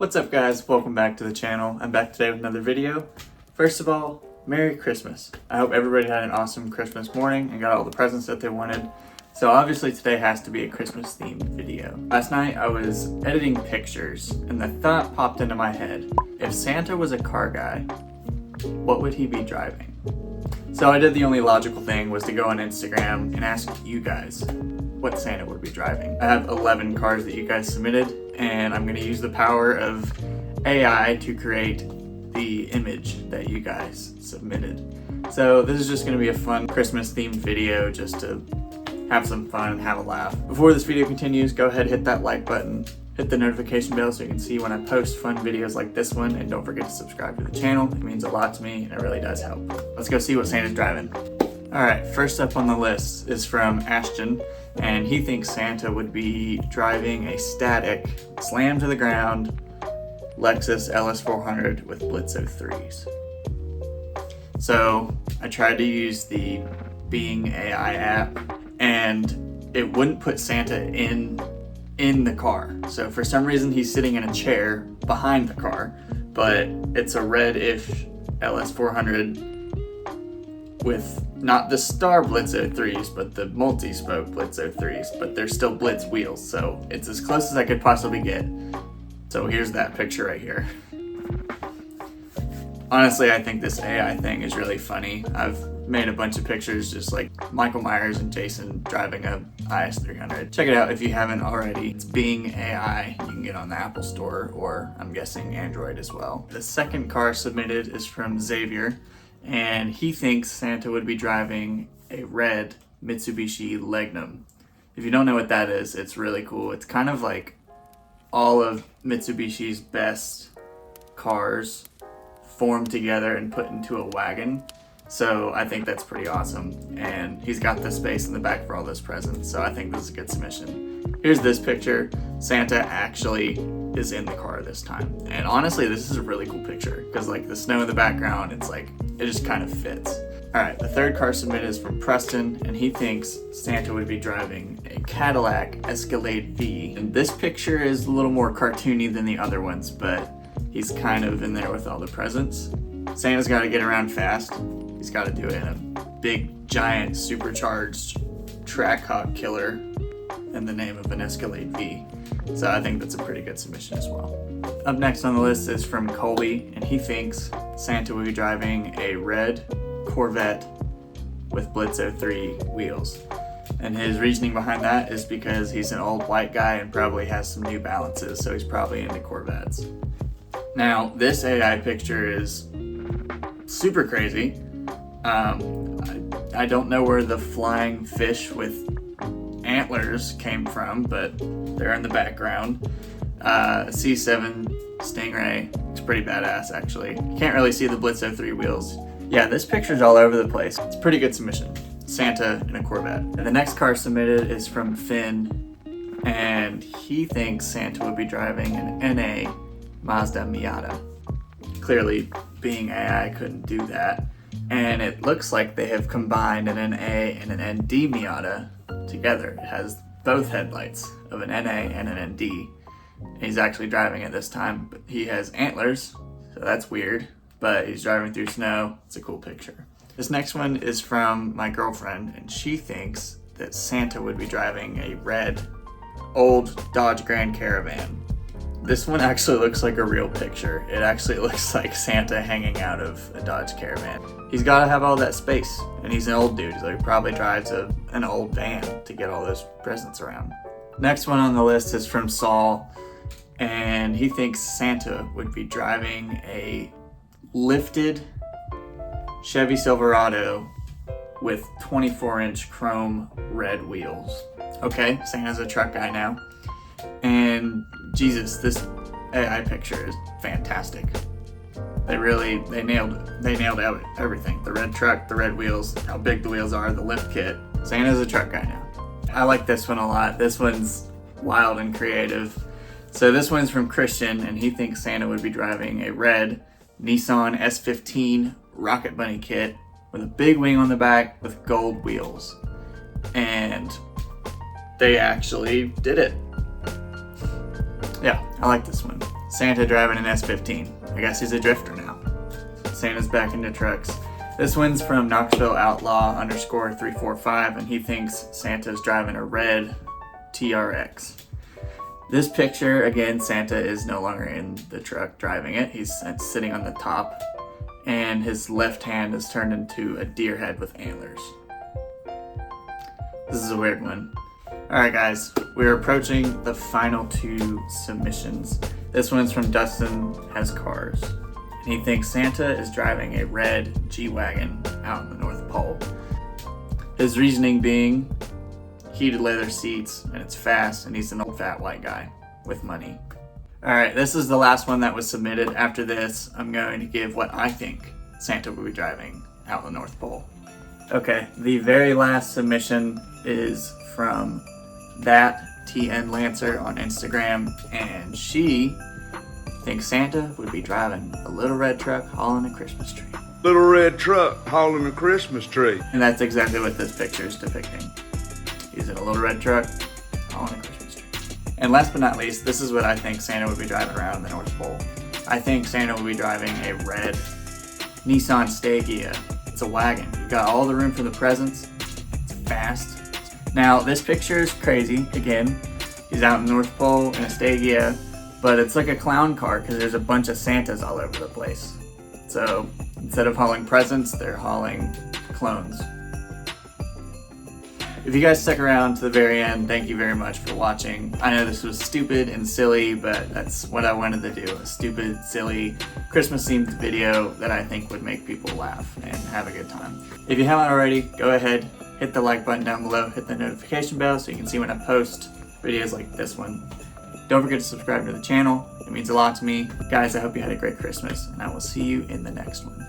What's up guys, welcome back to the channel. I'm back today with another video. First of all, Merry Christmas. I hope everybody had an awesome Christmas morning and got all the presents that they wanted. So obviously today has to be a Christmas themed video. Last night I was editing pictures and the thought popped into my head, if Santa was a car guy, what would he be driving? So I did the only logical thing was to go on Instagram and ask you guys what Santa would be driving. I have 11 cars that you guys submitted and I'm going to use the power of AI to create the image that you guys submitted. So this is just going to be a fun Christmas themed video just to have some fun and have a laugh. Before this video continues, go ahead, hit that like button, hit the notification bell so you can see when I post fun videos like this one, and don't forget to subscribe to the channel. It means a lot to me and it really does help. Let's go see what Santa's driving. Alright, first up on the list is from Ashton, and he thinks Santa would be driving a static, slam to the ground, Lexus LS400 with Blitz 03s. So I tried to use the Being AI app and it wouldn't put Santa in the car. So for some reason he's sitting in a chair behind the car, but it's a red-ish LS400 with not the Star Blitz 03s, but the multi-spoke Blitz 03s, but they're still Blitz wheels, so it's as close as I could possibly get. So here's that picture right here. Honestly, I think this AI thing is really funny. I've made a bunch of pictures just like Michael Myers and Jason driving a IS300. Check it out if you haven't already. It's Being AI. You can get on the Apple Store or I'm guessing Android as well. The second car submitted is from Xavier, and he thinks Santa would be driving a red Mitsubishi Legnum. If you don't know what that is, it's really cool. It's kind of like all of Mitsubishi's best cars formed together and put into a wagon. So I think that's pretty awesome. And he's got the space in the back for all those presents. So I think this is a good submission. Here's this picture. Santa actually is in the car this time. And honestly, this is a really cool picture because like the snow in the background, it's like, it just kind of fits. All right, the third car submitted is from Preston, and he thinks Santa would be driving a Cadillac Escalade V. And this picture is a little more cartoony than the other ones, but he's kind of in there with all the presents. Santa's got to get around fast. He's got to do it in a big, giant, supercharged Trackhawk killer in the name of an Escalade V. So I think that's a pretty good submission as well. Up next on the list is from Colby, and he thinks Santa would be driving a red Corvette with Blitz 03 wheels. And his reasoning behind that is because he's an old white guy and probably has some New Balances, so he's probably into Corvettes. Now, this AI picture is super crazy. I don't know where the flying fish with antlers came from, but they're in the background. C7 Stingray. It's pretty badass, actually. You can't really see the Blitz 03 wheels. Yeah, this picture's all over the place. It's a pretty good submission. Santa in a Corvette. And the next car submitted is from Finn, and he thinks Santa would be driving an NA Mazda Miata. Clearly, Being AI couldn't do that. And it looks like they have combined an NA and an ND Miata together. It has both headlights of an NA and an ND. And he's actually driving it this time, but he has antlers, so that's weird. But he's driving through snow. It's a cool picture. This next one is from my girlfriend, and she thinks that Santa would be driving a red, old Dodge Grand Caravan. This one actually looks like a real picture. It actually looks like Santa hanging out of a Dodge Caravan. He's gotta have all that space, and he's an old dude, so he probably drives an old van to get all those presents around. Next one on the list is from Saul, and he thinks Santa would be driving a lifted Chevy Silverado with 24-inch chrome red wheels. Okay, Santa's a truck guy now. And Jesus, this AI picture is fantastic. They nailed everything. The red truck, the red wheels, how big the wheels are, the lift kit. Santa's a truck guy now. I like this one a lot. This one's wild and creative. So this one's from Christian, and he thinks Santa would be driving a red Nissan S15 Rocket Bunny kit with a big wing on the back with gold wheels. And they actually did it. Yeah, I like this one. Santa driving an S15. I guess he's a drifter now. Santa's back into trucks. This one's from Knoxville Outlaw _345, and he thinks Santa's driving a red TRX. This picture, again, Santa is no longer in the truck driving it. He's sitting on the top, and his left hand is turned into a deer head with antlers. This is a weird one. Alright guys, we're approaching the final 2 submissions. This one's from Dustin Has Cars. And he thinks Santa is driving a red G-Wagon out in the North Pole. His reasoning being heated leather seats, and it's fast, and he's an old fat white guy with money. Alright, this is the last one that was submitted. After this, I'm going to give what I think Santa will be driving out in the North Pole. Okay, the very last submission is from that TN Lancer on Instagram, and she thinks Santa would be driving a little red truck hauling a Christmas tree. Little red truck hauling a Christmas tree. And that's exactly what this picture is depicting. He's in a little red truck hauling a Christmas tree. And last but not least, this is what I think Santa would be driving around in the North Pole. I think Santa would be driving a red Nissan Stagea. It's a wagon. You got all the room for the presents. It's fast. Now, this picture is crazy. Again, he's out in the North Pole in a Stagea, but it's like a clown car because there's a bunch of Santas all over the place. So instead of hauling presents, they're hauling clones. If you guys stuck around to the very end, thank you very much for watching. I know this was stupid and silly, but that's what I wanted to do. A stupid, silly, Christmas-themed video that I think would make people laugh and have a good time. If you haven't already, go ahead, hit the like button down below, hit the notification bell so you can see when I post videos like this one. Don't forget to subscribe to the channel. It means a lot to me. Guys, I hope you had a great Christmas, and I will see you in the next one.